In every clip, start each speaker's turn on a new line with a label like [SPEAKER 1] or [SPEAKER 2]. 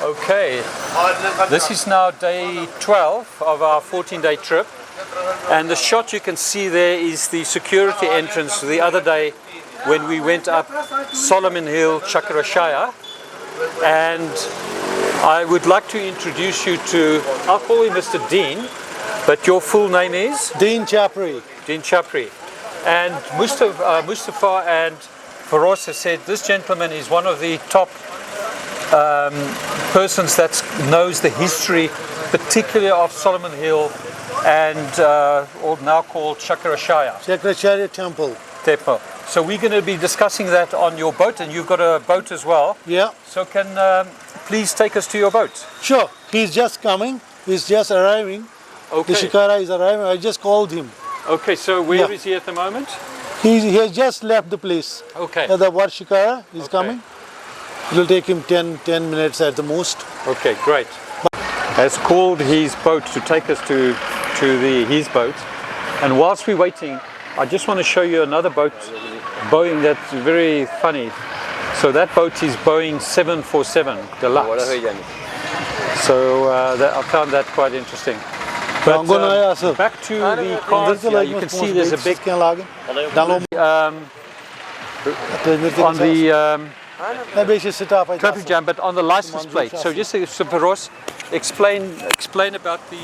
[SPEAKER 1] Okay, this is now day 12 of our 14-day trip, and the shot you can see there is the security entrance the other day when we went up Solomon Hill, Shankaracharya. And I would like to introduce you to, I'll call you Mr. Dean, but your full name is?
[SPEAKER 2] Dean Chapri.
[SPEAKER 1] Dean Chapri. And Mustafa and Feroz has said this gentleman is one of the top persons that knows the history, particularly of Solomon Hill and or now called Shankaracharya.
[SPEAKER 2] Shankaracharya Temple.
[SPEAKER 1] So we're going to be discussing that on your boat, and you've got a boat as well.
[SPEAKER 2] Yeah.
[SPEAKER 1] So can please take us to your boat?
[SPEAKER 2] Sure. He's just coming. He's just arriving.
[SPEAKER 1] Okay.
[SPEAKER 2] The Shikara is arriving. I just called him.
[SPEAKER 1] Okay, so where is he at the moment?
[SPEAKER 2] He has just left the place.
[SPEAKER 1] Okay.
[SPEAKER 2] The War Shikara is coming. It will take him 10 minutes at the most.
[SPEAKER 1] Okay, great. Has called his boat to take us to the Houseboat. And whilst we're waiting, I just want to show you another boat, Boeing, that's very funny. So that boat is Boeing 747 Deluxe. So I found that quite interesting. But back to the cars, you can see there's a big on the traffic jam, but on the license plate. So just Feroz, explain about the...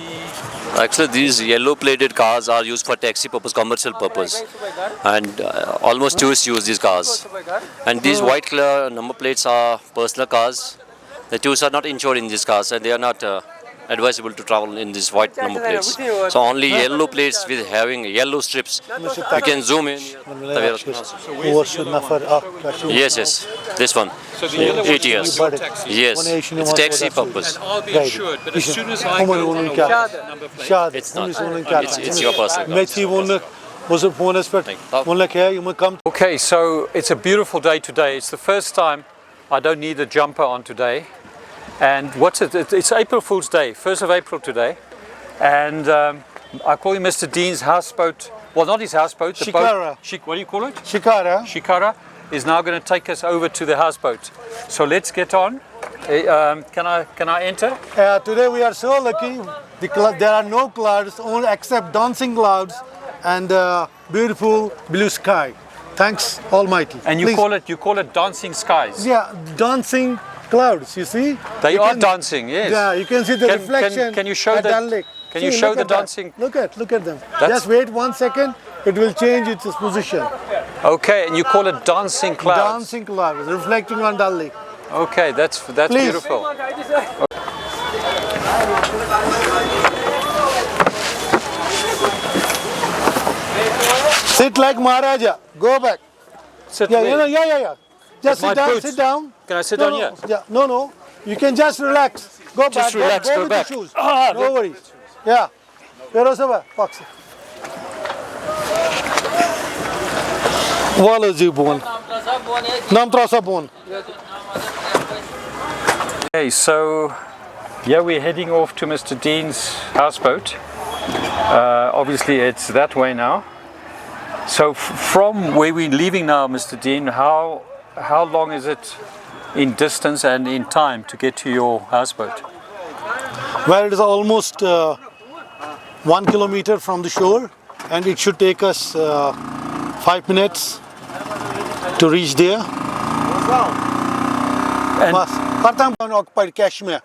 [SPEAKER 3] Actually, these yellow plated cars are used for taxi purpose, commercial purpose, and almost tourists use these cars. And these white color number plates are personal cars. The tourists are not insured in these cars, and they are not advisable to travel in these white number plates. So only yellow plates with having yellow strips. You can zoom in. Yes, this one.
[SPEAKER 1] So the yellow
[SPEAKER 3] 8 years. Yes, it's taxi purpose.
[SPEAKER 1] I'll be insured, but as soon as I go on a number plate,
[SPEAKER 3] it's not. It's your personal.
[SPEAKER 1] Okay, so it's a beautiful day today. It's the first time I don't need a jumper on today. And what's it? It's April Fool's Day, 1st of April today. And I call him Mr. Dean's houseboat. Well, not his houseboat. The
[SPEAKER 2] Shikara.
[SPEAKER 1] Boat, what do you call it?
[SPEAKER 2] Shikara.
[SPEAKER 1] Shikara is now going to take us over to the houseboat. So let's get on. Can I enter?
[SPEAKER 2] Today we are so lucky. There are no clouds, only except dancing clouds and beautiful blue sky. Thanks Almighty.
[SPEAKER 1] And you call it dancing skies.
[SPEAKER 2] Yeah, dancing clouds. You see?
[SPEAKER 1] They are dancing. Yes.
[SPEAKER 2] Yeah, you can see the reflection.
[SPEAKER 1] Can you show
[SPEAKER 2] at
[SPEAKER 1] that?
[SPEAKER 2] Dal Lake.
[SPEAKER 1] Can you show the dancing?
[SPEAKER 2] Look at them. Just wait 1 second. It will change its position.
[SPEAKER 1] Okay, and you call it dancing clouds.
[SPEAKER 2] Dancing clouds, reflecting on Dal Lake.
[SPEAKER 1] Okay, that's beautiful.
[SPEAKER 2] Sit like Maharaja. Go back.
[SPEAKER 1] Sit
[SPEAKER 2] Yeah. Just sit down.
[SPEAKER 1] Can I sit down here?
[SPEAKER 2] Yeah. No. You can just relax. Go
[SPEAKER 1] Just
[SPEAKER 2] back.
[SPEAKER 1] relax,
[SPEAKER 2] Go
[SPEAKER 1] go
[SPEAKER 2] with
[SPEAKER 1] back.
[SPEAKER 2] the shoes. No worries. Yeah. Feroz Bhat, box. Wala zibun. Nam trasabun.
[SPEAKER 1] Okay, so yeah, we're heading off to Mr. Dean's houseboat. Obviously, it's that way now. So from where we're leaving now, Mr. Dean, how long is it in distance and in time to get to your houseboat?
[SPEAKER 2] Well, it is almost 1 kilometer from the shore, and it should take us 5 minutes to reach there. Pratham occupied Kashmir,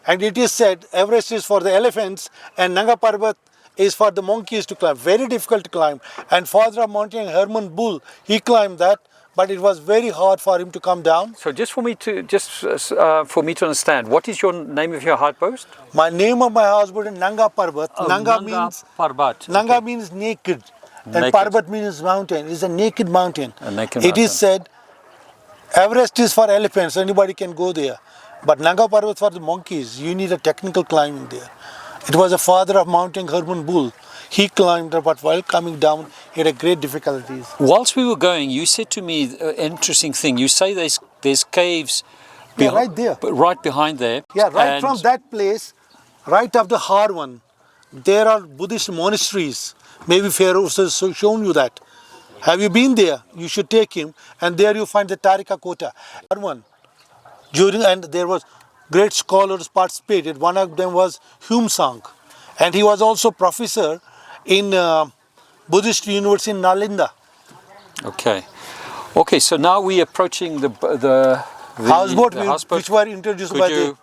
[SPEAKER 2] and it is said Everest is for the elephants and Nanga Parbat is for the monkeys to climb. Very difficult to climb. And father of mountain Herman Bull, he climbed that, but it was very hard for him to come down.
[SPEAKER 1] So just for me to understand, what is your name of your houseboat?
[SPEAKER 2] My name of my houseboat is Nanga Parbat.
[SPEAKER 1] Oh,
[SPEAKER 2] Nanga means
[SPEAKER 1] Parbat.
[SPEAKER 2] Nanga means naked, and Parbat means mountain. It's a naked mountain. It is said Everest is for elephants. Anybody can go there, but Nanga Parbat for the monkeys. You need a technical climbing there. It was a father of mountain Herman Bull. He climbed, but while coming down, he had great difficulties.
[SPEAKER 1] Whilst we were going, you said to me an interesting thing. You say there's caves
[SPEAKER 2] right there.
[SPEAKER 1] Right behind there.
[SPEAKER 2] Yeah, right from that place, right after Harwan, there are Buddhist monasteries. Maybe Feroz has shown you that. Have you been there? You should take him. And there you find the Tarika Kota. Harwan. And there was great scholars participated. One of them was Humsang, and he was also professor in Buddhist University in Nalanda.
[SPEAKER 1] Okay. Okay, so now we're approaching the
[SPEAKER 2] Houseboat,
[SPEAKER 1] houseboat.
[SPEAKER 2] which were introduced
[SPEAKER 1] Could
[SPEAKER 2] by
[SPEAKER 1] you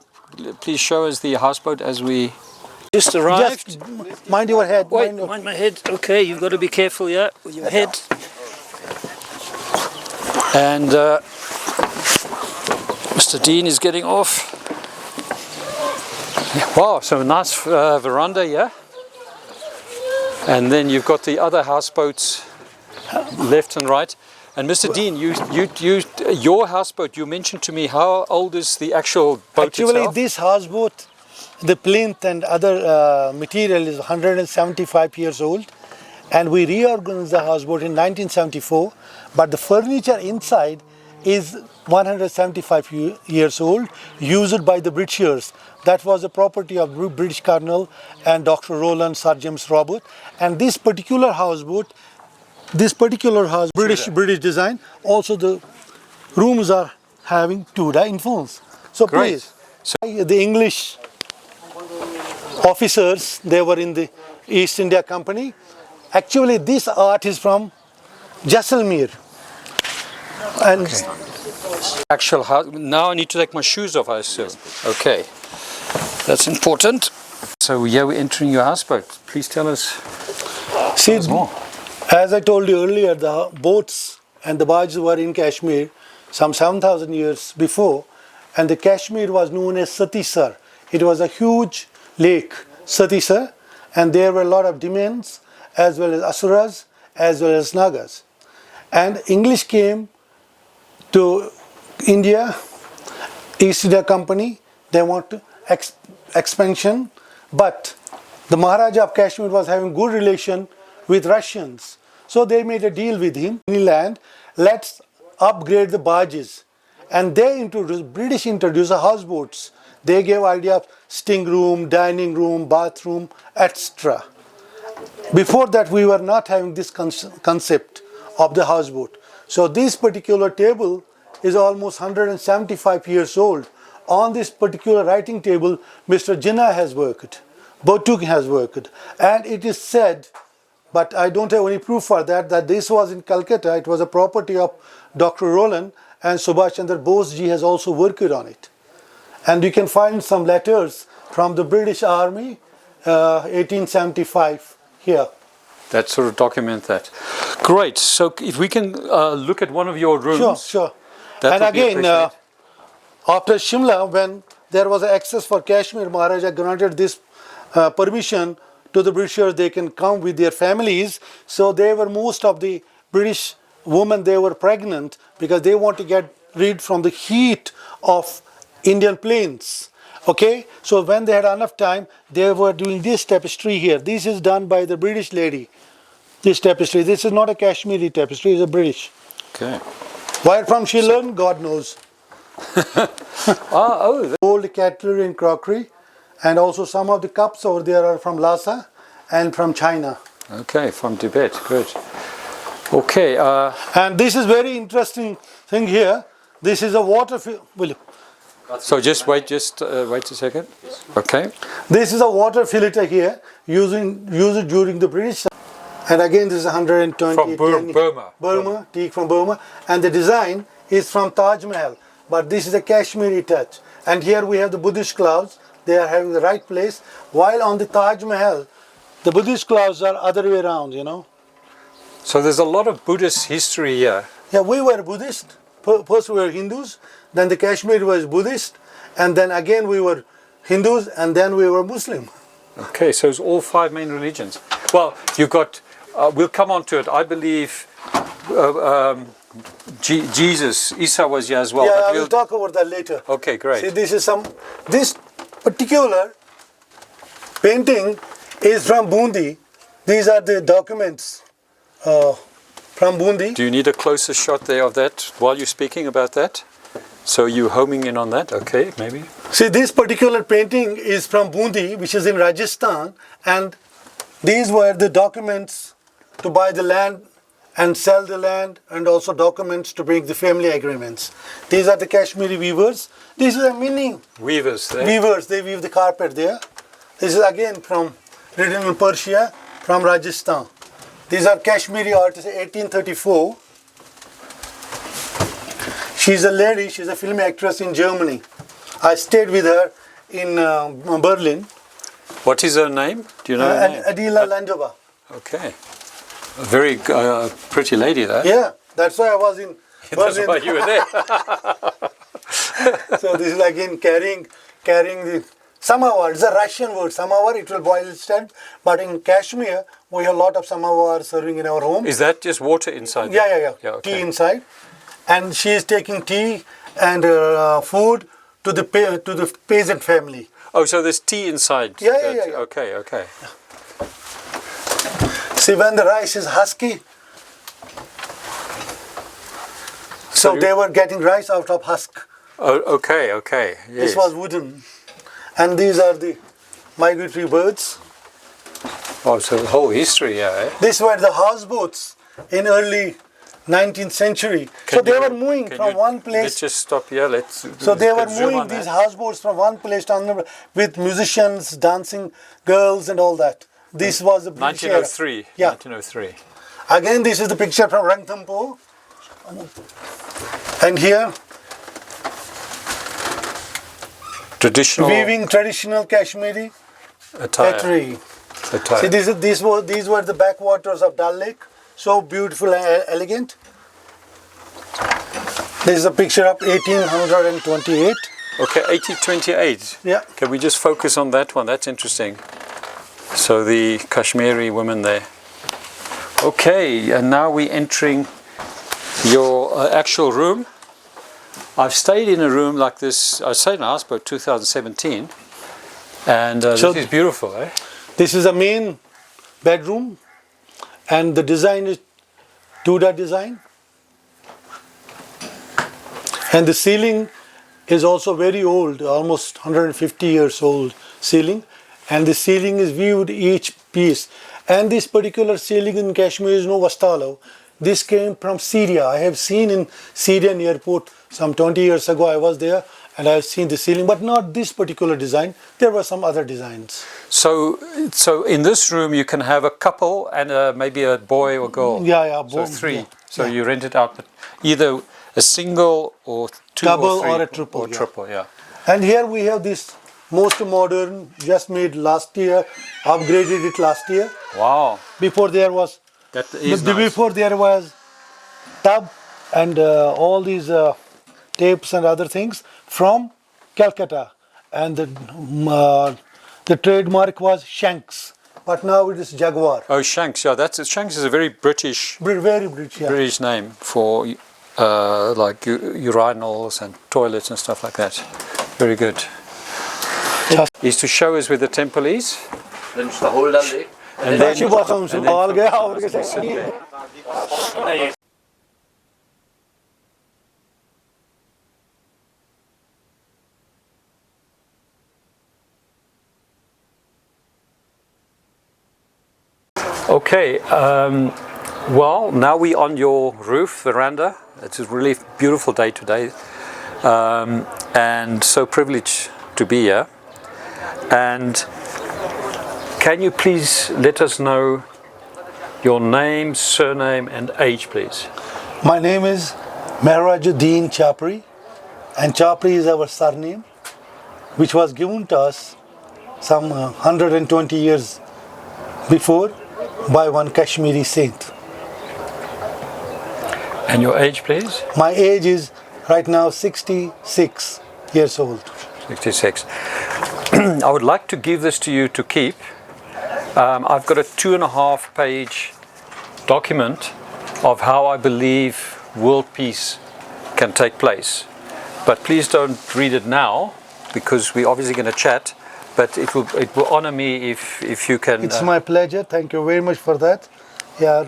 [SPEAKER 1] please show us the houseboat as we just
[SPEAKER 2] the...
[SPEAKER 1] arrived?
[SPEAKER 2] Just mind your head.
[SPEAKER 1] Wait, mind my head. Okay, you've got to be careful, yeah, with your head. And Mr. Dean is getting off. Wow, so a nice veranda, yeah? And then you've got the other houseboats left and right. And Mr. Dean, your houseboat, you mentioned to me, how old is the actual boat
[SPEAKER 2] Actually,
[SPEAKER 1] itself?
[SPEAKER 2] this houseboat, the plinth and other material is 175 years old. And we reorganized the houseboat in 1974. But the furniture inside is 175 years old, used by the Britishers. That was the property of British Colonel and Dr. Roland Sir James Robert. And this particular houseboat, British design, also the rooms are having Tudor influence. So
[SPEAKER 1] Great.
[SPEAKER 2] please, the English officers, they were in the East India Company. Actually, this art is from Jaisalmer. And
[SPEAKER 1] Actual house. Now I need to take my shoes off, I assume. Okay, that's important. So yeah, we're entering your houseboat. Please tell us.
[SPEAKER 2] see,
[SPEAKER 1] more.
[SPEAKER 2] as I told you earlier, the boats and the barges were in Kashmir some 7,000 years before, and the Kashmir was known as Satisar. It was a huge lake, Satisar, and there were a lot of demons, as well as asuras, as well as nagas. And English came to India, East India Company. They want to expansion, but the Maharaja of Kashmir was having good relation with Russians. So they made a deal with him, land, let's upgrade the barges. And British introduced the houseboats. They gave idea of sting room, dining room, bathroom, etc. Before that, we were not having this concept of the houseboat. So this particular table is almost 175 years old. On this particular writing table, Mr. Jinnah has worked, Botuk has worked. And it is said, but I don't have any proof for that, that this was in Calcutta. It was a property of Dr. Roland, and Subhash Chandra Bose ji has also worked on it. And you can find some letters from the British Army, 1875 here.
[SPEAKER 1] That sort of document that. Great. So if we can look at one of your rooms.
[SPEAKER 2] Sure.
[SPEAKER 1] That
[SPEAKER 2] And
[SPEAKER 1] would be
[SPEAKER 2] again,
[SPEAKER 1] appreciated.
[SPEAKER 2] after Shimla, when there was access for Kashmir, Maharaja granted this permission to the Britishers. They can come with their families. So they were, most of the British women, they were pregnant because they want to get rid from the heat of Indian plains. Okay, so when they had enough time, they were doing this tapestry here. This is done by the British lady. This tapestry. This is not a Kashmiri tapestry, it's a British.
[SPEAKER 1] Okay.
[SPEAKER 2] Where from she learned, God knows. Old cutlery and crockery, and also some of the cups over there are from Lhasa and from China.
[SPEAKER 1] Okay, from Tibet. Good. Okay.
[SPEAKER 2] And this is very interesting thing here. This is a water.
[SPEAKER 1] So just wait a second. Okay.
[SPEAKER 2] This is a water filter here, used during the British. And again, this is 120.
[SPEAKER 1] From Burma.
[SPEAKER 2] Burma, teak from Burma. And the design is from Taj Mahal. But this is a Kashmiri touch. And here we have the Buddhist clouds. They are having the right place. While on the Taj Mahal, the Buddhist clouds are other way around, you know.
[SPEAKER 1] So there's a lot of Buddhist history here.
[SPEAKER 2] Yeah, we were Buddhist. First we were Hindus. Then the Kashmir was Buddhist. And then again we were Hindus. And then we were Muslim.
[SPEAKER 1] Okay, so it's all five main religions. Well, you've got, we'll come on to it. I believe Jesus, Isa was here as well.
[SPEAKER 2] Yeah, we'll talk about that later.
[SPEAKER 1] Okay, great.
[SPEAKER 2] See, this particular painting is from Bundi. These are the documents from Bundi.
[SPEAKER 1] Do you need a closer shot there of that while you're speaking about that? So you're homing in on that? Okay, maybe.
[SPEAKER 2] See, this particular painting is from Bundi, which is in Rajasthan, and these were the documents to buy the land and sell the land, and also documents to make the family agreements. These are the Kashmiri weavers. This is a mini
[SPEAKER 1] Weavers there.
[SPEAKER 2] weavers. They weave the carpet there. This is again from written in Persia from Rajasthan. These are Kashmiri artists, 1834. She's a lady, she's a film actress in Germany. I stayed with her in Berlin.
[SPEAKER 1] What is her name? Do you know her name?
[SPEAKER 2] Adila Landova.
[SPEAKER 1] Okay. A very pretty lady there.
[SPEAKER 2] Yeah, that's why I was in
[SPEAKER 1] That's
[SPEAKER 2] Berlin.
[SPEAKER 1] why you were there.
[SPEAKER 2] So this is again carrying the samovar. It's a Russian word, samovar. It will boil itself. But in Kashmir, we have a lot of samovar serving in our home.
[SPEAKER 1] Is that just water inside?
[SPEAKER 2] Yeah.
[SPEAKER 1] Okay.
[SPEAKER 2] Tea inside, and she is taking tea and food to the peasant family.
[SPEAKER 1] Oh, so there's tea inside.
[SPEAKER 2] Yeah.
[SPEAKER 1] Okay.
[SPEAKER 2] See, when the rice is husky, so they were getting rice out of husk.
[SPEAKER 1] Oh, okay. Yes.
[SPEAKER 2] This was wooden, and these are the migratory birds.
[SPEAKER 1] Oh, so the whole history, yeah. Eh?
[SPEAKER 2] These were the houseboats in early 19th century. So they were moving from one place.
[SPEAKER 1] Let's just stop here.
[SPEAKER 2] So they were
[SPEAKER 1] zoom
[SPEAKER 2] moving
[SPEAKER 1] on
[SPEAKER 2] these
[SPEAKER 1] that.
[SPEAKER 2] houseboats from one place to another with musicians, dancing girls, and all that. This was the British era.
[SPEAKER 1] 1903.
[SPEAKER 2] Yeah.
[SPEAKER 1] 1903.
[SPEAKER 2] Again, this is the picture from Rangthampo. And here,
[SPEAKER 1] Traditional
[SPEAKER 2] weaving traditional Kashmiri
[SPEAKER 1] attire.
[SPEAKER 2] pottery. See, these were the backwaters of Dal Lake. So beautiful and elegant. This is a picture of 1828.
[SPEAKER 1] Okay, 1828.
[SPEAKER 2] Yeah.
[SPEAKER 1] Can we just focus on that one? That's interesting. So the Kashmiri women there. Okay, and now we're entering your actual room. I've stayed in a room like this. I stayed in a houseboat 2017, and this is beautiful, eh?
[SPEAKER 2] This is a main bedroom, and the design is Tudor design. And the ceiling is also very old, almost 150 years old ceiling. And the ceiling is viewed each piece. And this particular ceiling in Kashmir is no Vastalo. This came from Syria. I have seen in Syrian airport some 20 years ago. I was there and I have seen the ceiling, but not this particular design. There were some other designs.
[SPEAKER 1] So in this room you can have a couple and maybe a boy or girl.
[SPEAKER 2] Yeah.
[SPEAKER 1] So three.
[SPEAKER 2] Yeah.
[SPEAKER 1] So you rent it out, but either a single or two
[SPEAKER 2] Double
[SPEAKER 1] or three
[SPEAKER 2] or a triple,
[SPEAKER 1] Or
[SPEAKER 2] yeah.
[SPEAKER 1] triple, yeah.
[SPEAKER 2] And here we have this most modern, just made last year, upgraded it last year.
[SPEAKER 1] Wow.
[SPEAKER 2] Before there was
[SPEAKER 1] That is nice.
[SPEAKER 2] Before there was tub and all these tapes and other things from Calcutta, and the trademark was Shanks, but now it is Jaguar.
[SPEAKER 1] Oh, Shanks. Yeah, Shanks is a very British
[SPEAKER 2] Very British. Yeah.
[SPEAKER 1] British name for like urinals and toilets and stuff like that. Very good. Is to show us where the temple is.
[SPEAKER 3] Then the whole Dal Lake.
[SPEAKER 1] And then,
[SPEAKER 2] all gaya aur
[SPEAKER 1] okay, well, now we're on your roof, veranda. It's a really beautiful day today, and so privileged to be here. And can you please let us know your name, surname, and age, please?
[SPEAKER 2] My name is Mehrajuddin Chapri, and Chapri is our surname, which was given to us some 120 years before by one Kashmiri saint.
[SPEAKER 1] And your age, please?
[SPEAKER 2] My age is right now 66 years old.
[SPEAKER 1] 66. I would like to give this to you to keep. I've got a 2.5 page document of how I believe world peace can take place. But please don't read it now, because we're obviously going to chat. But it will honor me if you can.
[SPEAKER 2] It's my pleasure. Thank you very much for that. Yeah,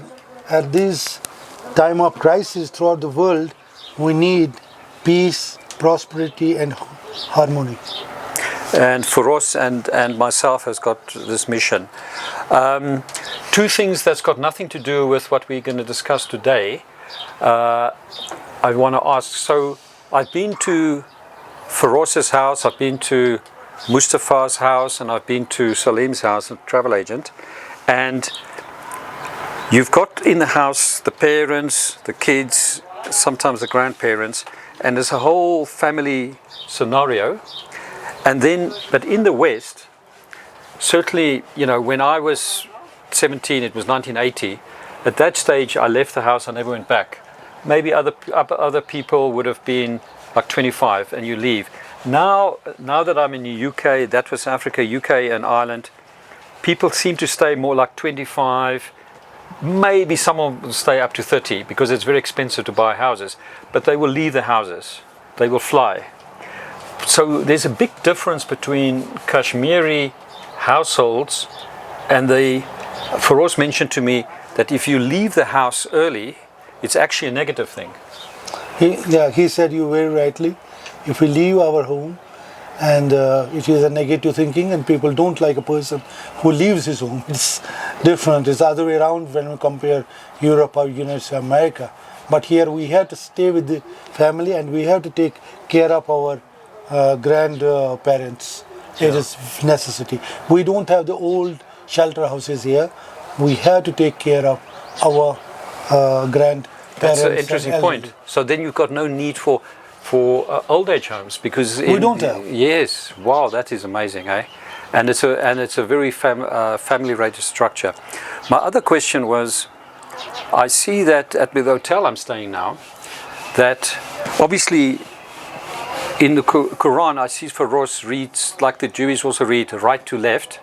[SPEAKER 2] at this time of crisis throughout the world, we need peace, prosperity, and harmony.
[SPEAKER 1] And Feroz and myself has got this mission. two things that's got nothing to do with what we're going to discuss today. I want to ask, so I've been to Feroz's house, I've been to Mustafa's house, and I've been to Salim's house, a travel agent, and you've got in the house the parents, the kids, sometimes the grandparents, and there's a whole family scenario. And then, but in the West, certainly, you know, when I was 17, it was 1980, at that stage I left the house, I never went back. Maybe other people would have been like 25 and you leave. Now that I'm in the UK, that was Africa, UK and Ireland, people seem to stay more like 25, maybe someone will stay up to 30 because it's very expensive to buy houses, but they will leave the houses, they will fly. So there's a big difference between Kashmiri households and Feroz mentioned to me that if you leave the house early, it's actually a negative thing.
[SPEAKER 2] He said you very rightly. If we leave our home, and it is a negative thinking, and people don't like a person who leaves his home. It's different. It's the other way around when we compare Europe or United States of America. But here we have to stay with the family, and we have to take care of our grandparents. It is necessity. We don't have the old shelter houses here. We have to take care of our grandparents.
[SPEAKER 1] That's an interesting point. So then you've got no need for old age homes because
[SPEAKER 2] we don't have.
[SPEAKER 1] Yes, wow, that is amazing, eh? And it's a very family-rated structure. My other question was, I see that at the hotel I'm staying now, that obviously in the Quran I see Feroz reads like the Jews also read right to left.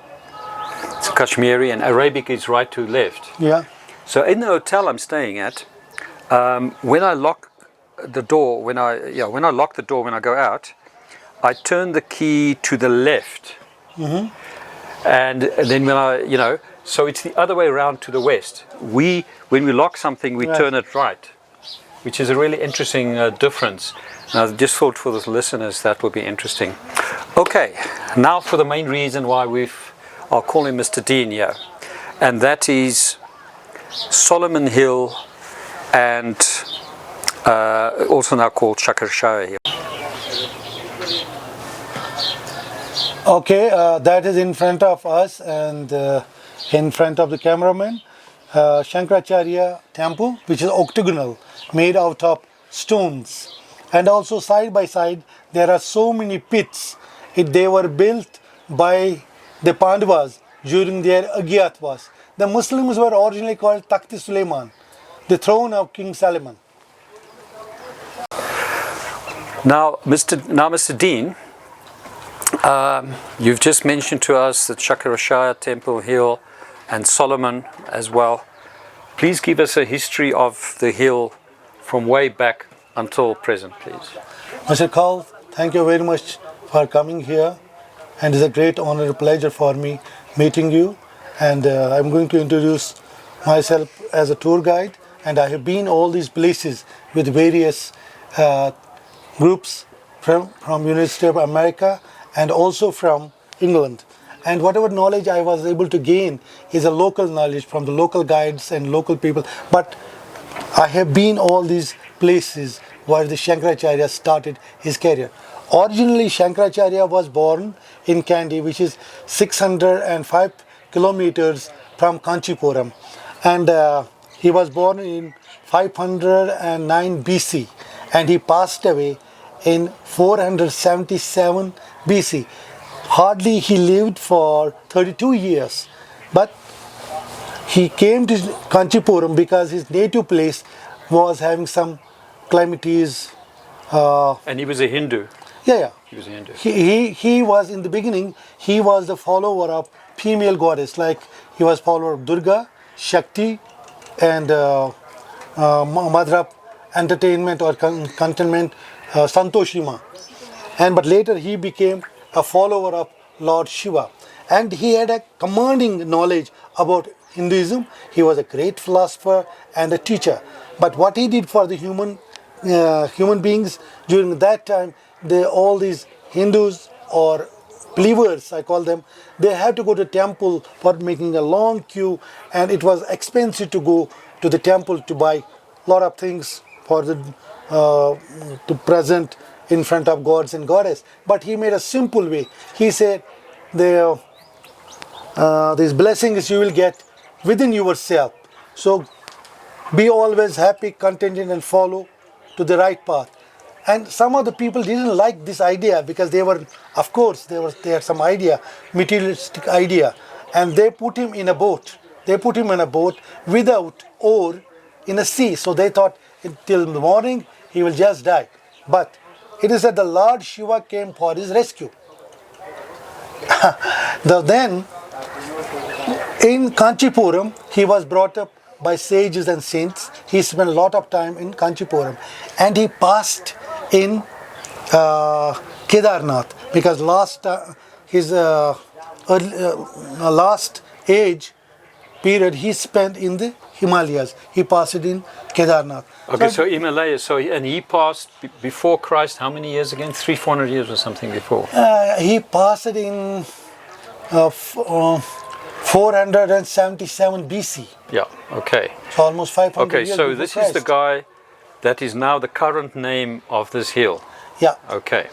[SPEAKER 1] It's Kashmiri, and Arabic is right to left.
[SPEAKER 2] Yeah.
[SPEAKER 1] So in the hotel I'm staying at, when I lock the door, when I lock the door when I go out, I turn the key to the left.
[SPEAKER 2] Mm-hmm.
[SPEAKER 1] And then when so it's the other way around to the west. When we lock something, we turn it right, which is a really interesting difference. And I just thought for the listeners that would be interesting. Okay, now for the main reason why I'll call him Mr. Dean here, and that is Solomon Hill, and also now called Shankaracharya Hill.
[SPEAKER 2] Okay, that is in front of us and in front of the cameraman. Shankaracharya Temple, which is octagonal, made out of stones. And also side by side, there are so many pits. They were built by the Pandavas during their Agyatwas. The Muslims were originally called Takht-i Suleiman, the throne of King Solomon.
[SPEAKER 1] Now, Mr. Dean, you've just mentioned to us that Shankaracharya Temple Hill and Solomon as well. Please give us a history of the hill from way back until present, please.
[SPEAKER 2] Mr. Karl, thank you very much for coming here, and it's a great honor and pleasure for me meeting you. And I'm going to introduce myself as a tour guide, and I have been all these places with various groups from United States of America and also from England. And whatever knowledge I was able to gain is a local knowledge from the local guides and local people. But I have been all these places where the Shankaracharya started his career. Originally, Shankaracharya was born in Kandy, which is 605 kilometers from Kanchipuram. And he was born in 509 BC, and he passed away in 477 BC. Hardly he lived for 32 years, but he came to Kanchipuram because his native place was having some calamities.
[SPEAKER 1] And he was a Hindu.
[SPEAKER 2] Yeah.
[SPEAKER 1] He was a Hindu.
[SPEAKER 2] He was, in the beginning, he was the follower of female goddess, like he was follower of Durga, Shakti, and Mother of Entertainment or Contentment, Santoshima. But later he became a follower of Lord Shiva, and he had a commanding knowledge about Hinduism. He was a great philosopher and a teacher. But what he did for the human beings during that time, all these Hindus or believers, I call them, they have to go to temple for making a long queue, and it was expensive to go to the temple to buy a lot of things for the to present in front of gods and goddess. But he made a simple way. He said, these blessings you will get within yourself. So be always happy, contented, and follow to the right path. And some of the people didn't like this idea because they were, of course, they had some idea, materialistic idea, and they put him in a boat. They put him in a boat without oar in a sea. So they thought until the morning he will just die. But it is that the Lord Shiva came for his rescue. Then in Kanchipuram, he was brought up by sages and saints. He spent a lot of time in Kanchipuram, and he passed in Kedarnath because his last age period he spent in the Himalayas. He passed it in Kedarnath.
[SPEAKER 1] Okay, so Himalayas. And he passed before Christ. How many years again? 300-400 years or something before.
[SPEAKER 2] He passed it in 477 BC.
[SPEAKER 1] Yeah. Okay.
[SPEAKER 2] So almost 500
[SPEAKER 1] Okay,
[SPEAKER 2] years.
[SPEAKER 1] so this is the guy that is now the current name of this hill.
[SPEAKER 2] Yeah.
[SPEAKER 1] Okay.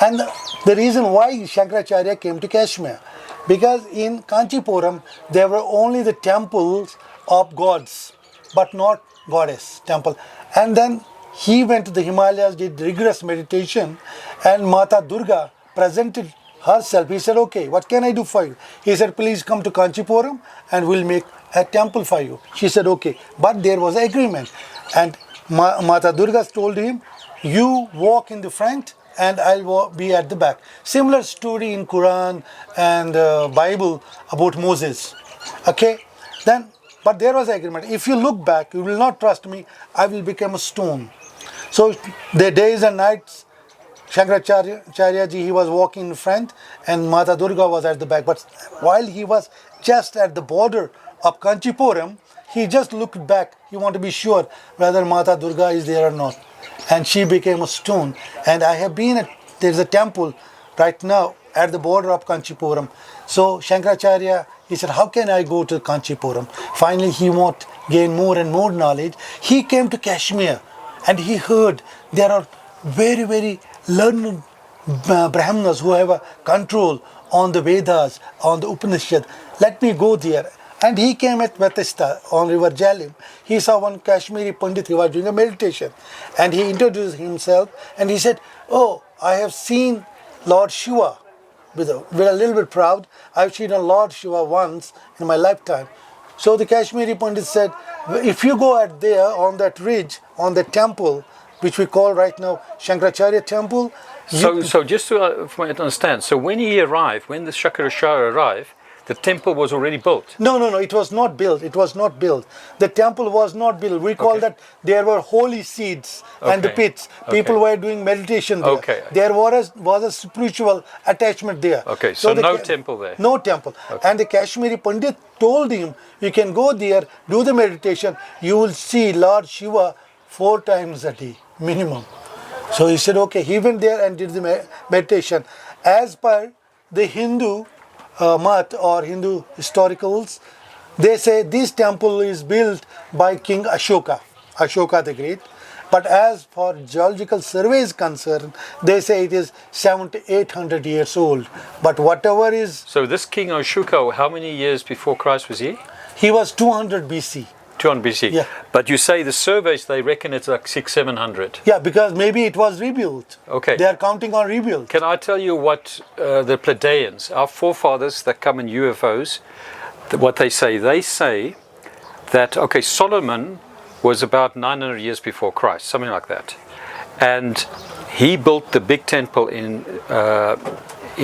[SPEAKER 2] And the reason why Shankaracharya came to Kashmir, because in Kanchipuram there were only the temples of gods, but not goddess temple. And then he went to the Himalayas, did rigorous meditation, and Mata Durga presented herself. He said, okay, what can I do for you? He said, please come to Kanchipuram and we'll make a temple for you. She said, okay. But there was an agreement. And Mata Durga told him, you walk in the front and I'll be at the back. Similar story in Quran and Bible about Moses. Okay? But there was an agreement. If you look back, you will not trust me, I will become a stone. So the days and nights, Shankaracharya ji, he was walking in front and Mata Durga was at the back. But while he was just at the border of Kanchipuram, he just looked back. He wanted to be sure whether Mata Durga is there or not. And she became a stone. And I have been there's a temple right now at the border of Kanchipuram. So Shankaracharya, he said, how can I go to Kanchipuram? Finally, he wanted to gain more and more knowledge. He came to Kashmir and he heard there are very, very learned Brahmanas who have a control on the Vedas, on the Upanishad. Let me go there. And he came at Vatista on River Jhelum. He saw one Kashmiri Pandit who was doing a meditation. And he introduced himself and he said, oh, I have seen Lord Shiva. With a little bit proud, I've seen a Lord Shiva once in my lifetime. So the Kashmiri Pandit said, if you go out there on that ridge, on the temple, which we call right now Shankaracharya Temple.
[SPEAKER 1] So just for me to understand, so when he arrived, when the Shankaracharya arrived, the temple was already built?
[SPEAKER 2] No, it was not built. It was not built. The temple was not built. We call that there were holy seeds and the pits. People were doing meditation there. There was a spiritual attachment there.
[SPEAKER 1] Okay, so no temple there?
[SPEAKER 2] No temple. And the Kashmiri Pandit told him, you can go there, do the meditation, you will see Lord Shiva 4 times a day, minimum. So he said, okay, he went there and did the meditation. As per the Hindu Mat or Hindu historicals, they say this temple is built by King Ashoka the Great. But as for geological survey is concerned, they say it is 700 to 800 years old. But whatever is...
[SPEAKER 1] So this King Ashoka, how many years before Christ was he?
[SPEAKER 2] He was 200 BC.
[SPEAKER 1] 200 BC.
[SPEAKER 2] Yeah.
[SPEAKER 1] But you say the surveys, they reckon it's like 600-700.
[SPEAKER 2] Yeah, because maybe it was rebuilt.
[SPEAKER 1] Okay.
[SPEAKER 2] They are counting on rebuild.
[SPEAKER 1] Can I tell you what the Pleiadians, our forefathers that come in UFOs, what they say? They say that, okay, Solomon was about 900 years before Christ, something like that. And he built the big temple in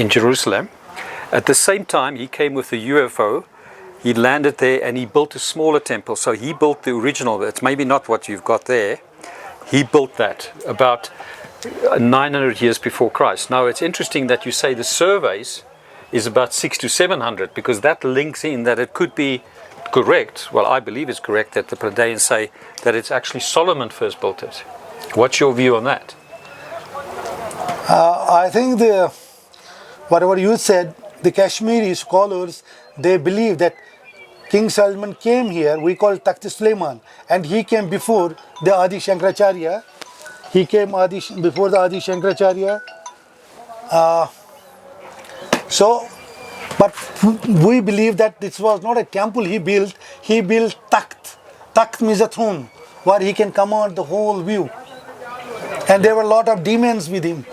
[SPEAKER 1] Jerusalem. At the same time, he came with a UFO. He landed there and he built a smaller temple. So he built the original. It's maybe not what you've got there. He built that about 900 years before Christ. Now it's interesting that you say the surveys is about 600 to 700 because that links in that it could be correct. Well, I believe it's correct that the Pleiadians say that it's actually Solomon first built it. What's your view on that?
[SPEAKER 2] I think whatever you said, the Kashmiri scholars, they believe that King Solomon came here, we call Takht Suleiman, and he came before the Adi Shankaracharya. He came before the Adi Shankaracharya. But we believe that this was not a temple he built Takht. Takht means a throne, where he can command the whole view. And there were a lot of demons with him.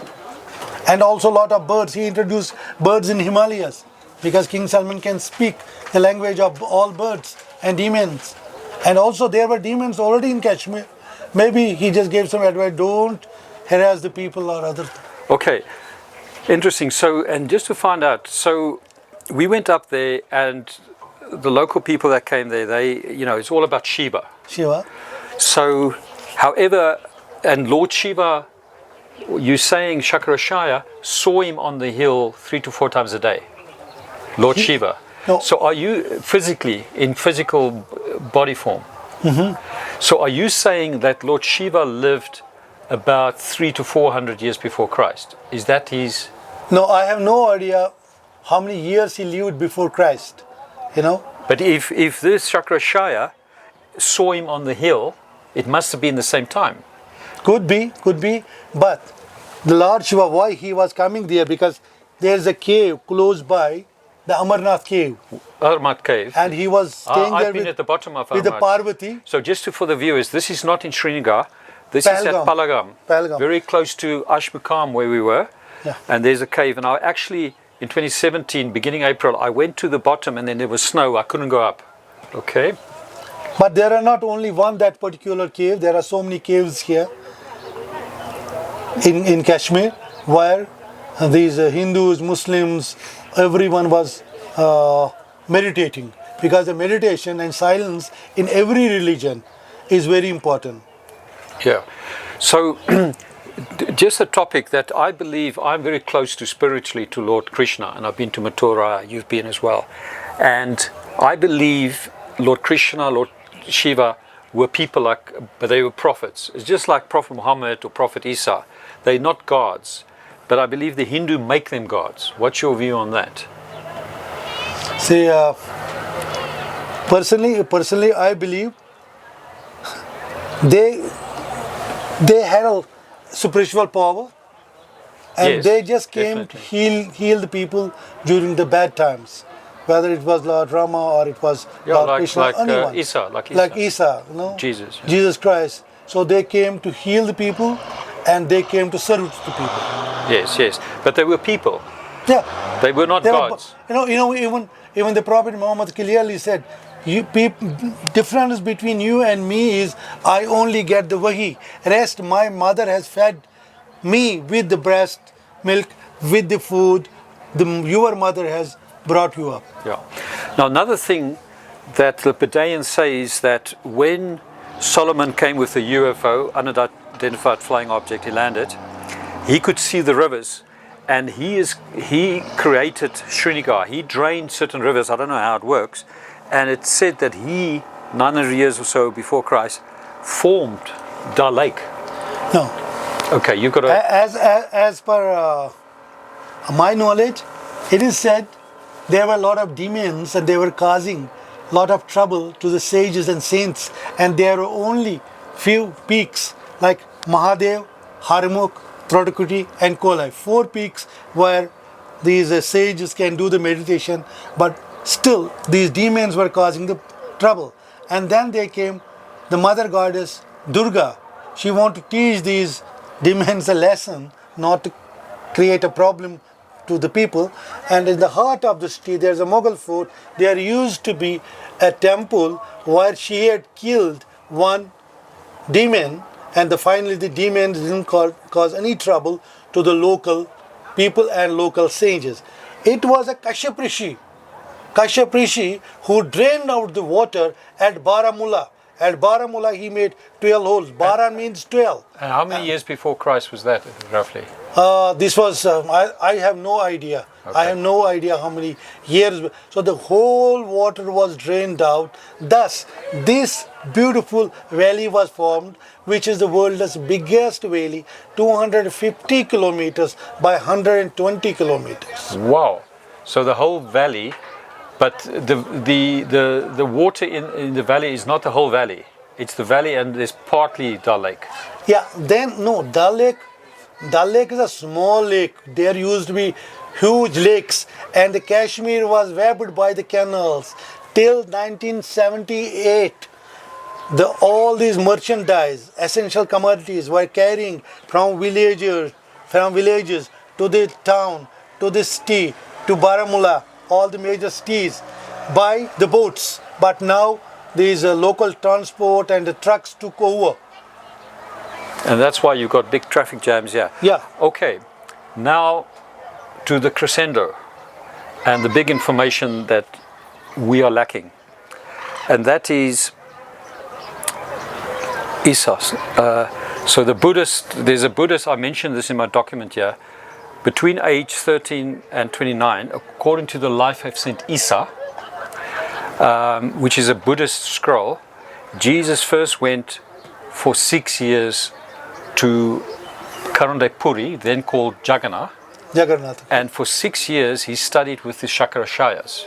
[SPEAKER 2] And also a lot of birds. He introduced birds in Himalayas, because King Solomon can speak the language of all birds and demons. And also there were demons already in Kashmir. Maybe he just gave some advice, don't harass the people or other.
[SPEAKER 1] Okay, interesting. So, and just to find out, so we went up there, and the local people that came there, they, it's all about Shiva.
[SPEAKER 2] Shiva.
[SPEAKER 1] So, however, and Lord Shiva, you're saying Shankaracharya saw him on the hill 3 to 4 times a day. Lord Shiva.
[SPEAKER 2] No.
[SPEAKER 1] So are you physically, in physical body form? Mm-hmm. So are you saying that Lord Shiva lived about 300 to 400 years before Christ? Is that his...
[SPEAKER 2] No, I have no idea how many years he lived before Christ,
[SPEAKER 1] But if this Shankaracharya saw him on the hill, it must have been the same time.
[SPEAKER 2] Could be. But the Lord Shiva, why he was coming there? Because there's a cave close by, the Amarnath cave.
[SPEAKER 1] Amarnath cave.
[SPEAKER 2] And he was staying there
[SPEAKER 1] I've been at the bottom of
[SPEAKER 2] with the
[SPEAKER 1] Amarnath.
[SPEAKER 2] Parvati.
[SPEAKER 1] So just for the viewers, this is not in Srinagar. This is at Palagam. Very close to Ashmukam where we were.
[SPEAKER 2] Yeah.
[SPEAKER 1] And there's a cave. And I actually, in 2017, beginning April, I went to the bottom and then there was snow. I couldn't go up. Okay.
[SPEAKER 2] But there are not only one that particular cave. There are so many caves here in Kashmir, where these Hindus, Muslims, everyone was meditating, because the meditation and silence in every religion is very important.
[SPEAKER 1] Yeah. So just a topic that I believe I'm very close to spiritually to Lord Krishna, and I've been to Mathura, you've been as well. And I believe Lord Krishna, Lord Shiva were people but they were prophets. It's just like Prophet Muhammad or Prophet Isa. They're not gods, but I believe the Hindu make them gods. What's your view on that?
[SPEAKER 2] See, personally, I believe they had a spiritual power, and
[SPEAKER 1] Yes,
[SPEAKER 2] they just came
[SPEAKER 1] definitely.
[SPEAKER 2] to heal the people during the bad times, whether it was Lord Rama or it was Lord Krishna, anyone.
[SPEAKER 1] Isa,
[SPEAKER 2] like Isa,
[SPEAKER 1] Jesus. Yeah.
[SPEAKER 2] Jesus Christ. So they came to heal the people, and they came to serve the people.
[SPEAKER 1] Yes. But they were people.
[SPEAKER 2] Yeah.
[SPEAKER 1] They were not gods.
[SPEAKER 2] Even the Prophet Muhammad clearly said, difference between you and me is I only get the wahi. Rest, my mother has fed me with the breast milk, with the food. Your mother has brought you up.
[SPEAKER 1] Yeah. Now another thing that the Bedouins say is that when Solomon came with the UFO, unidentified flying object, he landed, he could see the rivers, and he created Srinagar. He drained certain rivers. I don't know how it works, and it said that he, 900 years or so before Christ, formed Dal Lake.
[SPEAKER 2] No.
[SPEAKER 1] Okay, you've got to...
[SPEAKER 2] As per my knowledge, it is said there were a lot of demons and they were causing a lot of trouble to the sages and saints, and there were only few peaks like Mahadev, Harmukh, Trodakuti and Kolai. 4 peaks where these sages can do the meditation, but still these demons were causing the trouble. And then they came the mother goddess Durga. She wanted to teach these demons a lesson, not to create a problem to the people. And in the heart of the city there's a Mughal fort. There used to be a temple where she had killed one demon, and finally the demons didn't cause any trouble to the local people and local sages. It was a Kashyap Rishi who drained out the water at Baramulla, At Baramulla he made 12 holes. Bara means 12.
[SPEAKER 1] And how many years before Christ was that, roughly?
[SPEAKER 2] This was, I have no idea.
[SPEAKER 1] Okay.
[SPEAKER 2] I have no idea how many years. So the whole water was drained out. Thus, this beautiful valley was formed, which is the world's biggest valley, 250 kilometers by 120 kilometers.
[SPEAKER 1] Wow. So the whole valley, but the water in the valley is not the whole valley. It's the valley and there's partly Dal Lake.
[SPEAKER 2] Yeah, then no, Dal Lake is a small lake. There used to be huge lakes, and the Kashmir was wrapped by the canals till 1978. All these merchandise, essential commodities were carrying from villages to the town, to the city, to Baramulla, all the major cities by the boats. But now these local transport and the trucks took over.
[SPEAKER 1] And that's why you've got big traffic jams here.
[SPEAKER 2] Yeah.
[SPEAKER 1] Okay, now to the crescendo and the big information that we are lacking. And that is Isa. So the Buddhist, there's a Buddhist, I mentioned this in my document here, between age 13 and 29, according to the life of Saint Isa, which is a Buddhist scroll, Jesus first went for 6 years to Karandepuri, then called Jagannath. And for 6 years he studied with the Shankaracharyas.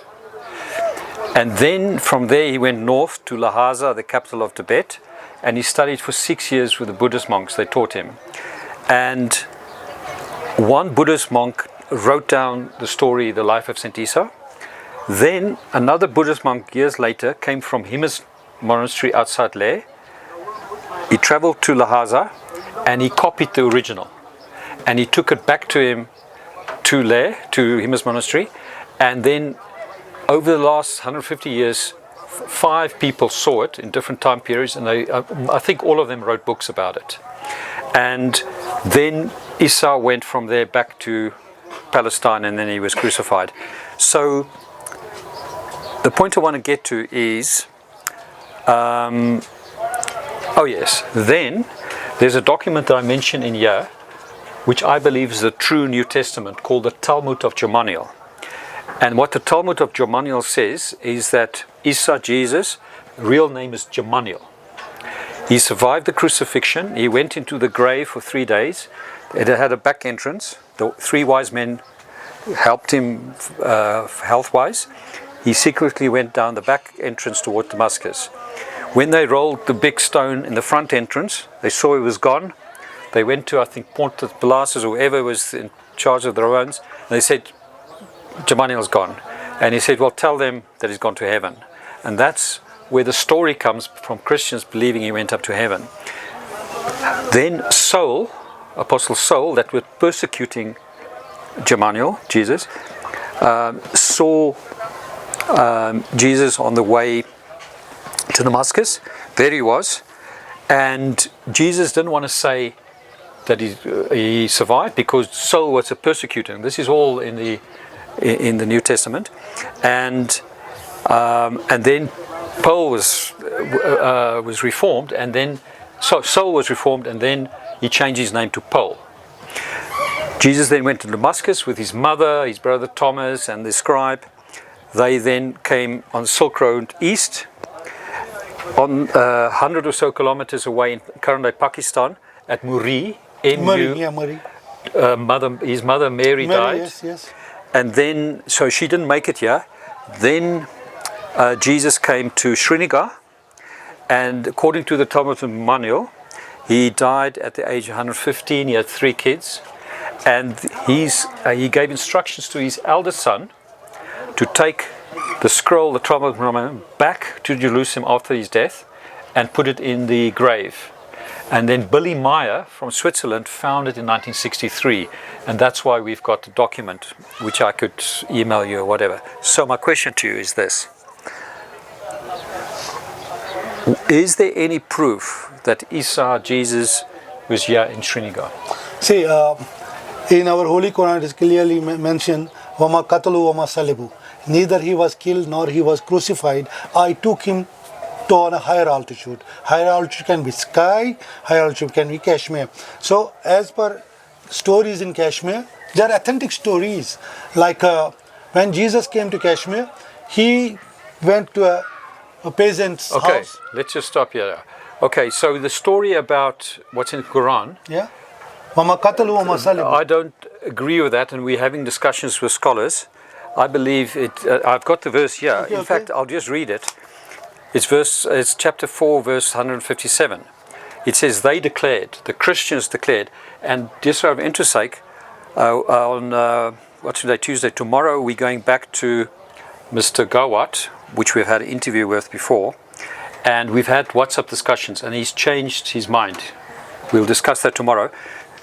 [SPEAKER 1] And then from there he went north to Lhasa, the capital of Tibet, and he studied for 6 years with the Buddhist monks. They taught him. And one Buddhist monk wrote down the story, the life of Saint Isa. Then another Buddhist monk years later came from Himas monastery outside Leh. He traveled to Lhasa and he copied the original. And he took it back to him to Leh, to Himas monastery. And then over the last 150 years, 5 people saw it in different time periods, and I think all of them wrote books about it. And then Isa went from there back to Palestine, and then he was crucified. So the point I want to get to is, oh yes, then there's a document that I mentioned in here, which I believe is the true New Testament, called the Talmud of Gamaliel. And what the Talmud of Gamaliel says is that Isa, Jesus, real name is Gamaliel. He survived the crucifixion. He went into the grave for 3 days. It had a back entrance. The 3 wise men helped him health-wise. He secretly went down the back entrance toward Damascus. When they rolled the big stone in the front entrance, they saw he was gone. They went to, I think, Pontius Pilatus or whoever was in charge of the Romans, and they said, Gamaliel's gone. And he said, well, tell them that he's gone to heaven. And that's where the story comes from, Christians believing he went up to heaven. Then Saul, Apostle Saul, that were persecuting Gamaliel, Jesus, saw Jesus on the way to Damascus. There he was. And Jesus didn't want to say that he survived, because Saul was a persecutor. And this is all in the New Testament. And then Paul was reformed, and then Saul was reformed, and then he changed his name to Paul. Jesus then went to Damascus with his mother, his brother Thomas, and the scribe. They then came on the Silk Road east, on 100 or so kilometers away in current day Pakistan, at Muri.
[SPEAKER 2] Muri.
[SPEAKER 1] His mother Mary died.
[SPEAKER 2] Yes.
[SPEAKER 1] And then, so she didn't make it here. Then Jesus came to Srinagar, and according to the Talmud of Gamaliel, he died at the age of 115. He had 3 kids, and he gave instructions to his eldest son to take the scroll, the Talmud of Gamaliel, back to Jerusalem after his death and put it in the grave. And then Billy Meyer from Switzerland found it in 1963, and that's why we've got the document, which I could email you or whatever. So my question to you is this: is there any proof that Isa, Jesus, was here in Srinagar?
[SPEAKER 2] See, in our Holy Quran it is clearly mentioned, "Wama katalu wama salibu." Neither he was killed nor he was crucified. I took him on a higher altitude. Higher altitude can be sky, higher altitude can be Kashmir. So as per stories in Kashmir, they are authentic stories. Like when Jesus came to Kashmir, he went to a peasant's house.
[SPEAKER 1] Okay, let's just stop here. Okay, so the story about what's in the Quran,
[SPEAKER 2] Yeah. Mama qatalu wa ma salibu.
[SPEAKER 1] I don't agree with that, and we're having discussions with scholars. I believe it. I've got the verse here. In fact, I'll just read it. It's chapter 4, verse 157. It says, they declared, the Christians declared, and just for interest's sake, on what's today, Tuesday, tomorrow we're going back to Mr. Gawat, which we've had an interview with before, and we've had WhatsApp discussions, and he's changed his mind. We'll discuss that tomorrow.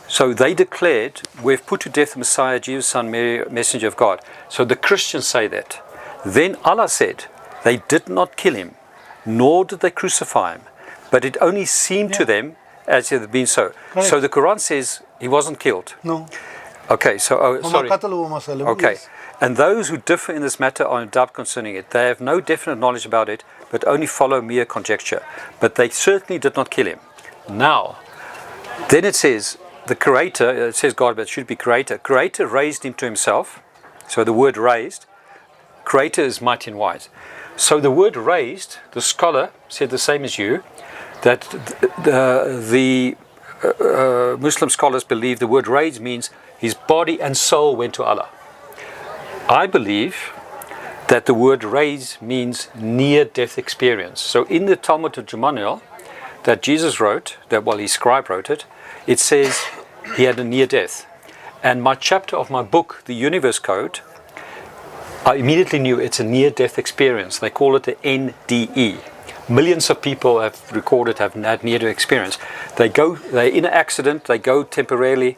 [SPEAKER 1] So they declared, we've put to death the Messiah, Jesus, Son, Mary, Messenger of God. So the Christians say that. Then Allah said, they did not kill him, nor did they crucify him, but it only seemed to them as it had been so.
[SPEAKER 2] Correct.
[SPEAKER 1] So the Quran says he wasn't killed.
[SPEAKER 2] No.
[SPEAKER 1] Okay, so, sorry.
[SPEAKER 2] Mama qatalu wa ma salibu.
[SPEAKER 1] Okay,
[SPEAKER 2] Yes.
[SPEAKER 1] and those who differ in this matter are in doubt concerning it. They have no definite knowledge about it, but only follow mere conjecture. But they certainly did not kill him. Now, then it says, the Creator, it says God, but it should be Creator. Creator raised him to himself. So the word raised, Creator is mighty and wise. So the word raised, the scholar said the same as you, that the Muslim scholars believe the word raised means his body and soul went to Allah. I believe that the word raise means near-death experience. So in the Talmud of Jumaniel that Jesus wrote, his scribe wrote it, it says he had a near-death. And my chapter of my book, The Universe Code, I immediately knew it's a near-death experience. They call it the NDE. Millions of people have recorded, have had near-death experience. They're in an accident, they go temporarily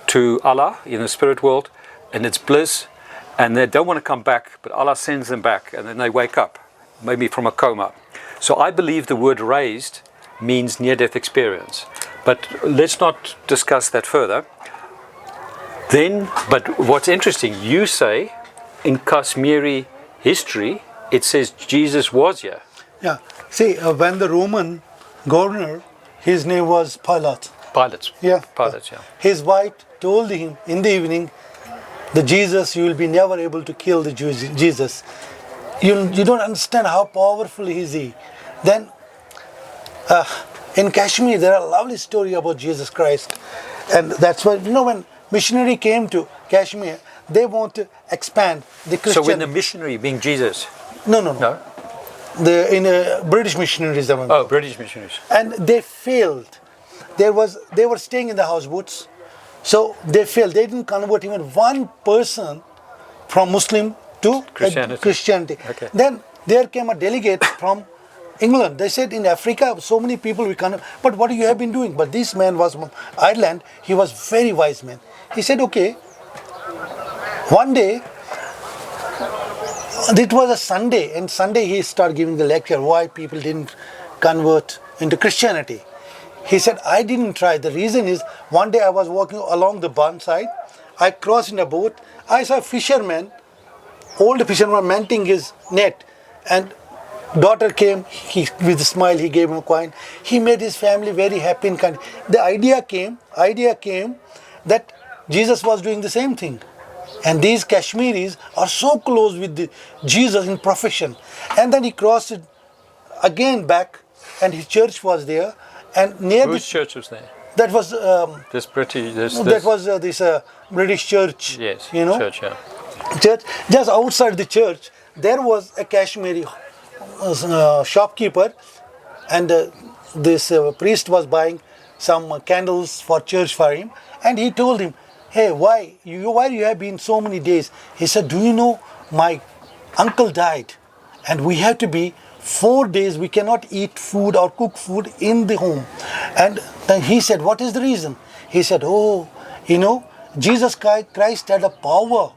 [SPEAKER 1] to Allah in the spirit world, and it's bliss, and they don't want to come back, but Allah sends them back, and then they wake up, maybe from a coma. So I believe the word raised means near-death experience. But let's not discuss that further. Then, but what's interesting, you say in Kasmiri history, it says Jesus was here.
[SPEAKER 2] Yeah. See, when the Roman governor, his name was Pilate.
[SPEAKER 1] Pilots.
[SPEAKER 2] Yeah.
[SPEAKER 1] Pilots, yeah.
[SPEAKER 2] His wife told him in the evening, the Jesus, you will be never able to kill the Jesus. You don't understand how powerful is he. Then in Kashmir, there are a lovely story about Jesus Christ. And that's why, when missionary came to Kashmir, they want to expand the Christian.
[SPEAKER 1] So when the missionary being Jesus?
[SPEAKER 2] No. British missionaries.
[SPEAKER 1] Oh, British missionaries.
[SPEAKER 2] And they failed. They were staying in the houseboats. So they failed. They didn't convert even one person from Muslim to Christianity.
[SPEAKER 1] Okay.
[SPEAKER 2] Then there came a delegate from England. They said, in Africa, so many people we can't. But what you have been doing? But this man was from Ireland. He was very wise man. He said, okay. One day, it was a Sunday, and Sunday he started giving the lecture why people didn't convert into Christianity. He said, I didn't try. The reason is, one day I was walking along the burn side. I crossed in a boat. I saw a fisherman, old fisherman, mending his net. And daughter came, with a smile, he gave him a coin. He made his family very happy and kind. The idea came that Jesus was doing the same thing. And these Kashmiris are so close with Jesus in profession. And then he crossed it again back, and his church was there. And near
[SPEAKER 1] Whose church was there?
[SPEAKER 2] That was
[SPEAKER 1] this British.
[SPEAKER 2] That was this British church.
[SPEAKER 1] Yes,
[SPEAKER 2] church.
[SPEAKER 1] Yeah.
[SPEAKER 2] Church. Just outside the church, there was a Kashmiri shopkeeper, and this priest was buying some candles for church for him, and he told him, "Hey, why you have been so many days?" He said, "Do you know my uncle died, and we have to be 4 days. We cannot eat food or cook food in the home." And then he said, "What is the reason?" He said, "Oh, Jesus Christ had a power,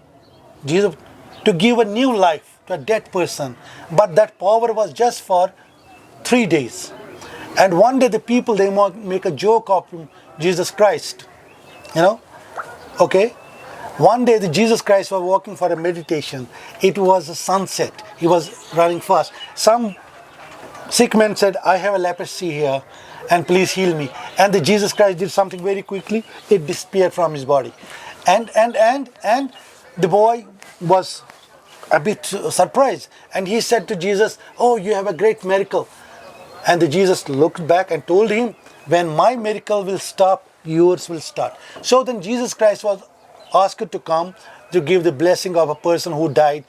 [SPEAKER 2] to give a new life to a dead person, but that power was just for 3 days. And one day the people, they make a joke of Jesus Christ, Okay. One day the Jesus Christ was walking for a meditation. It was a sunset. He was running fast. Some sick man said, I have a leprosy here and please heal me. And the Jesus Christ did something very quickly. It disappeared from his body. And the boy was a bit surprised. And he said to Jesus, oh, you have a great miracle. And the Jesus looked back and told him, when my miracle will stop, yours will start. So then Jesus Christ was asked to come to give the blessing of a person who died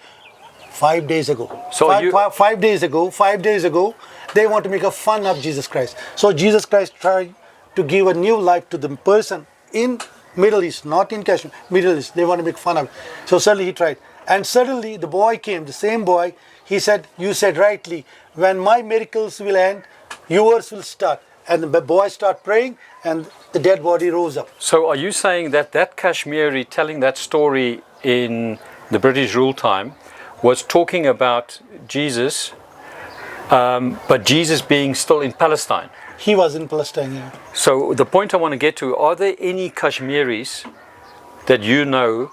[SPEAKER 2] 5 days ago.
[SPEAKER 1] So
[SPEAKER 2] 5 days ago, they want to make a fun of Jesus Christ. So Jesus Christ tried to give a new life to the person in Middle East, not in Kashmir, Middle East. They want to make fun of it. So suddenly he tried. And suddenly the boy came, the same boy, he said, you said rightly, when my miracles will end, yours will start. And the boy started praying and the dead body rose up.
[SPEAKER 1] So are you saying that that Kashmiri telling that story in the British rule time was talking about Jesus, but Jesus being still in Palestine?
[SPEAKER 2] He was in Palestine, yeah.
[SPEAKER 1] So the point I want to get to, are there any Kashmiris that you know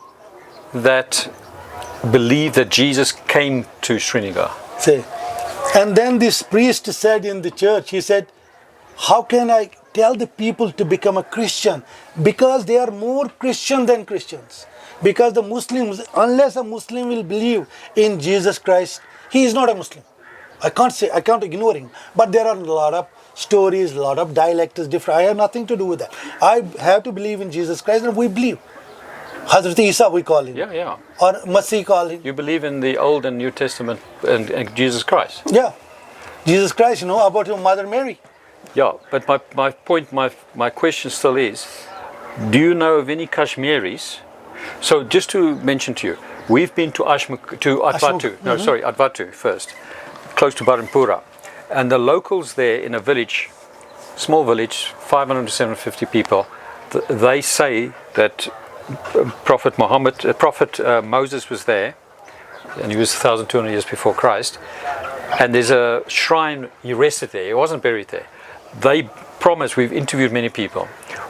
[SPEAKER 1] that believe that Jesus came to Srinagar?
[SPEAKER 2] Say. And then this priest said in the church, he said, how can I tell the people to become a Christian? Because they are more Christian than Christians. Because the Muslims, unless a Muslim will believe in Jesus Christ, he is not a Muslim. I can't ignore him. But there are a lot of stories, a lot of dialects different. I have nothing to do with that. I have to believe in Jesus Christ, and we believe. Hazrat Isa we call him.
[SPEAKER 1] Yeah.
[SPEAKER 2] Or Masih call him.
[SPEAKER 1] You believe in the Old and New Testament and Jesus Christ?
[SPEAKER 2] Yeah. Jesus Christ, you know, about your Mother Mary.
[SPEAKER 1] Yeah, but my point, my question still is, do you know of any Kashmiris? So just to mention to you, we've been to Advatu, Advatu first, close to Barampura. And the locals there in a village, small village, 500 to 750 people, they say that Prophet Moses was there, and he was 1,200 years before Christ, and there's a shrine, he rested there, he wasn't buried there. They promise, we've interviewed many people.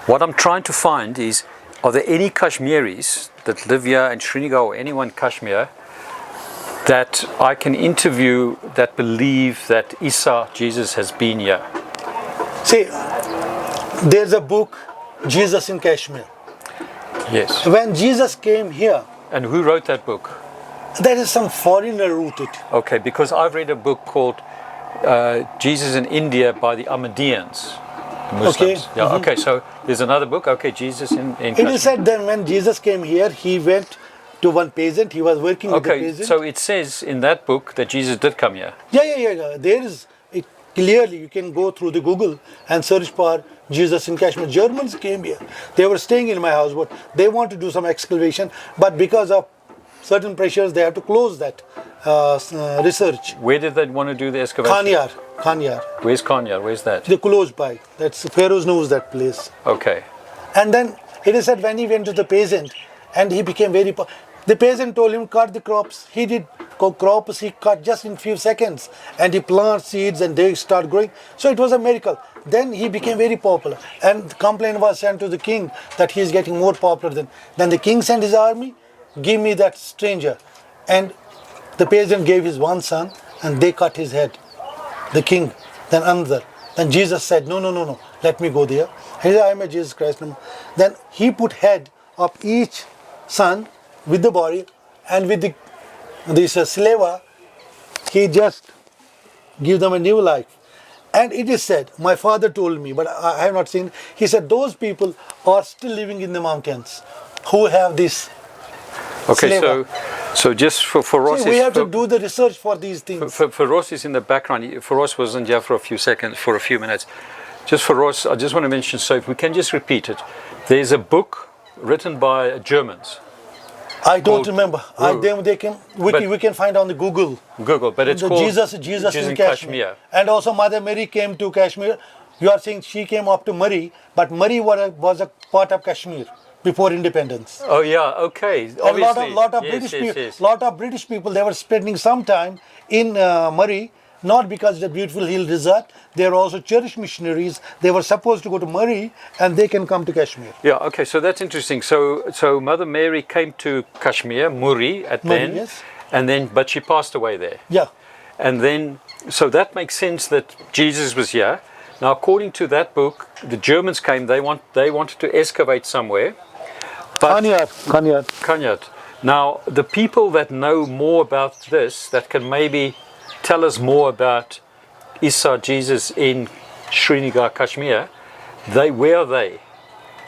[SPEAKER 1] What I'm trying to find is, are there any Kashmiris that live here in Srinagar or anyone Kashmir that I can interview that believe that Isa, Jesus, has been here?
[SPEAKER 2] See, there's a book, Jesus in Kashmir.
[SPEAKER 1] Yes.
[SPEAKER 2] When Jesus came here.
[SPEAKER 1] And who wrote that book?
[SPEAKER 2] That is some foreigner wrote it.
[SPEAKER 1] Okay, because I've read a book called Jesus in India by the Ahmadiyans, the Muslims.
[SPEAKER 2] Okay.
[SPEAKER 1] Yeah. Mm-hmm. Okay. So there's another book. Okay, Jesus in
[SPEAKER 2] It is said that when Jesus came here, he went to one peasant. He was working with the peasant.
[SPEAKER 1] Okay. So it says in that book that Jesus did come here.
[SPEAKER 2] Yeah. There is it clearly. You can go through the Google and search for Jesus in Kashmir. Germans came here. They were staying in my houseboat. They want to do some excavation, but because of certain pressures, they have to close that research.
[SPEAKER 1] Where did they want to do the excavation?
[SPEAKER 2] Kanyar.
[SPEAKER 1] Where's Kanyar? Where's that?
[SPEAKER 2] They close by. That's Feroz knows that place.
[SPEAKER 1] Okay.
[SPEAKER 2] And then it is said when he went to the peasant and he became very poor. The peasant told him cut the crops. He did crops. He cut just in few seconds, and he planted seeds and they start growing. So it was a miracle. Then he became very popular, and the complaint was sent to the king that he is getting more popular than. Then the king sent his army. Give me that stranger. And the peasant gave his one son and they cut his head. The king, then another. Then Jesus said, no, let me go there. He said, I am a Jesus Christ. Then he put head of each son with the body, and with this slava, he just give them a new life. And it is said, my father told me, but I have not seen, he said those people are still living in the mountains who have this.
[SPEAKER 1] Okay, so just for Feroz,
[SPEAKER 2] we have to do the research for these things.
[SPEAKER 1] Feroz is in the background. Feroz wasn't here for a few minutes. Just Feroz, I just want to mention, so if we can just repeat it. There's a book written by Germans.
[SPEAKER 2] I don't remember. We can find on the Google.
[SPEAKER 1] But it's called
[SPEAKER 2] Jesus in Kashmir. And also Mother Mary came to Kashmir. You are saying she came up to Murray, but Murray was a part of Kashmir before independence.
[SPEAKER 1] Oh yeah, okay. Obviously.
[SPEAKER 2] A lot of British people, they were spending some time in Murray, not because it's a beautiful hill resort. They are also church missionaries. They were supposed to go to Murray and they can come to Kashmir.
[SPEAKER 1] Yeah, okay, so that's interesting. So Mother Mary came to Kashmir, Murray, but she passed away there.
[SPEAKER 2] Yeah.
[SPEAKER 1] And then So that makes sense that Jesus was here. Now, according to that book, the Germans came. They wanted to excavate somewhere. Kanyat. Now, the people that know more about this, that can maybe tell us more about Isa, Jesus in Srinagar, Kashmir, where are they?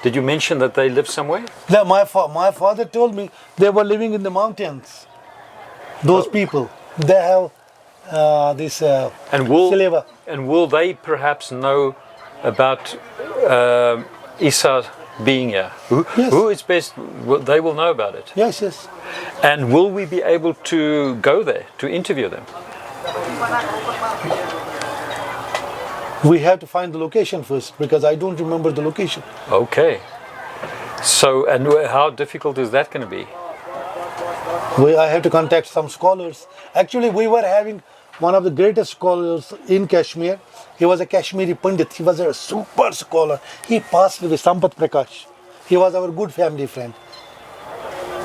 [SPEAKER 1] Did you mention that they live somewhere?
[SPEAKER 2] No, my father told me they were living in the mountains. Those people, they have this silver.
[SPEAKER 1] And will they perhaps know about Isa being here?
[SPEAKER 2] Yes.
[SPEAKER 1] Who is best? They will know about it.
[SPEAKER 2] Yes, yes.
[SPEAKER 1] And will we be able to go there to interview them?
[SPEAKER 2] We have to find the location first because I don't remember the location.
[SPEAKER 1] Okay. So, and how difficult is that going to be?
[SPEAKER 2] I have to contact some scholars. Actually, we were having one of the greatest scholars in Kashmir. He was a Kashmiri Pandit. He was a super scholar. He passed away, Sampat Prakash. He was our good family friend.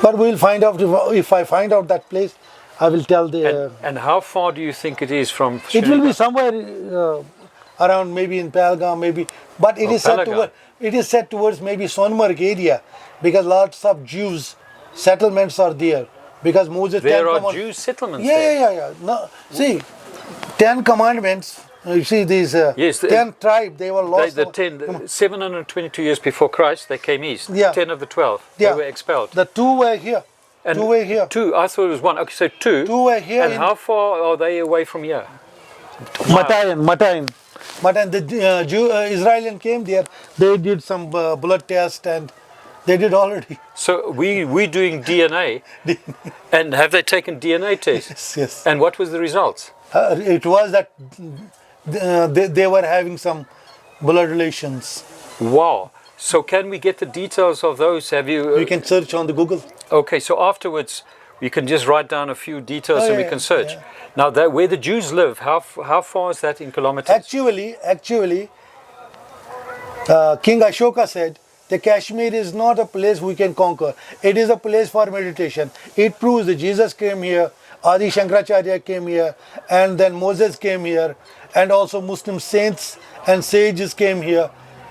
[SPEAKER 2] But we'll find out, if I find out that place, I will tell the...
[SPEAKER 1] And how far do you think it is from Srinagar?
[SPEAKER 2] It will be somewhere around maybe in Pahalgam, maybe. But it is set towards maybe Sonmarg area because lots of Jews settlements are there. Because Moses...
[SPEAKER 1] There are Jews settlements there?
[SPEAKER 2] Yeah. No, see, 10 commandments, you see these 10 tribes, they were lost.
[SPEAKER 1] 722 years before Christ, they came east.
[SPEAKER 2] Yeah.
[SPEAKER 1] 10 of the 12, they were expelled.
[SPEAKER 2] The 2 were here.
[SPEAKER 1] And
[SPEAKER 2] 2 were here.
[SPEAKER 1] 2, I thought it was 1. Okay, so 2.
[SPEAKER 2] 2 were here.
[SPEAKER 1] And how far are they away from here?
[SPEAKER 2] Matayan. The Israelian came there, they did some blood test and they did already.
[SPEAKER 1] So we're doing DNA. And have they taken DNA tests?
[SPEAKER 2] Yes.
[SPEAKER 1] And what was the results?
[SPEAKER 2] It was that they were having some blood relations.
[SPEAKER 1] Wow. So can we get the details of those? Have you?
[SPEAKER 2] We can search on the Google.
[SPEAKER 1] Okay, so afterwards we can just write down a few details and we can search.
[SPEAKER 2] Yeah.
[SPEAKER 1] Now, where the Jews live, how far is that in kilometers?
[SPEAKER 2] Actually, King Ashoka said, the Kashmir is not a place we can conquer. It is a place for meditation. It proves that Jesus came here, Adi Shankaracharya came here, and then Moses came here, and also Muslim saints and sages came here.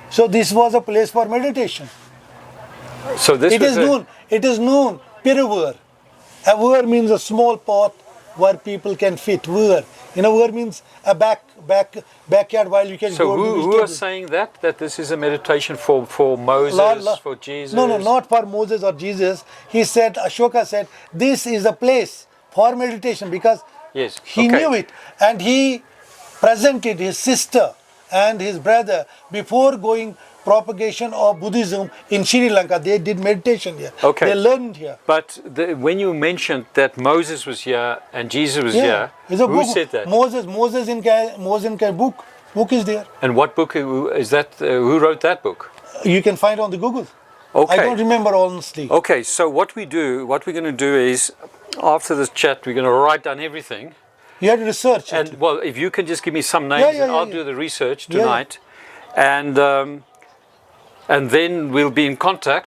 [SPEAKER 2] So this was a place for meditation.
[SPEAKER 1] So this
[SPEAKER 2] it is known, Piruvur. A vur means a small pot where people can fit. Vur. Vur means a backyard while you can
[SPEAKER 1] so
[SPEAKER 2] go.
[SPEAKER 1] So who are saying that this is a meditation for Moses, for Jesus?
[SPEAKER 2] No, not for Moses or Jesus. He said, Ashoka said, this is a place for meditation because he knew it. And he presented his sister and his brother before going propagation of Buddhism in Sri Lanka. They did meditation here.
[SPEAKER 1] Okay.
[SPEAKER 2] They learned here.
[SPEAKER 1] But when you mentioned that Moses was here and Jesus was here, who said that?
[SPEAKER 2] Moses in book is there.
[SPEAKER 1] And what book is that? Who wrote that book?
[SPEAKER 2] You can find on the Google.
[SPEAKER 1] Okay.
[SPEAKER 2] I don't remember honestly.
[SPEAKER 1] Okay, so what we're going to do is, after this chat, we're going to write down everything.
[SPEAKER 2] You have to research
[SPEAKER 1] it. Well, if you can just give me some names, and I'll do the research tonight. And then we'll be in contact.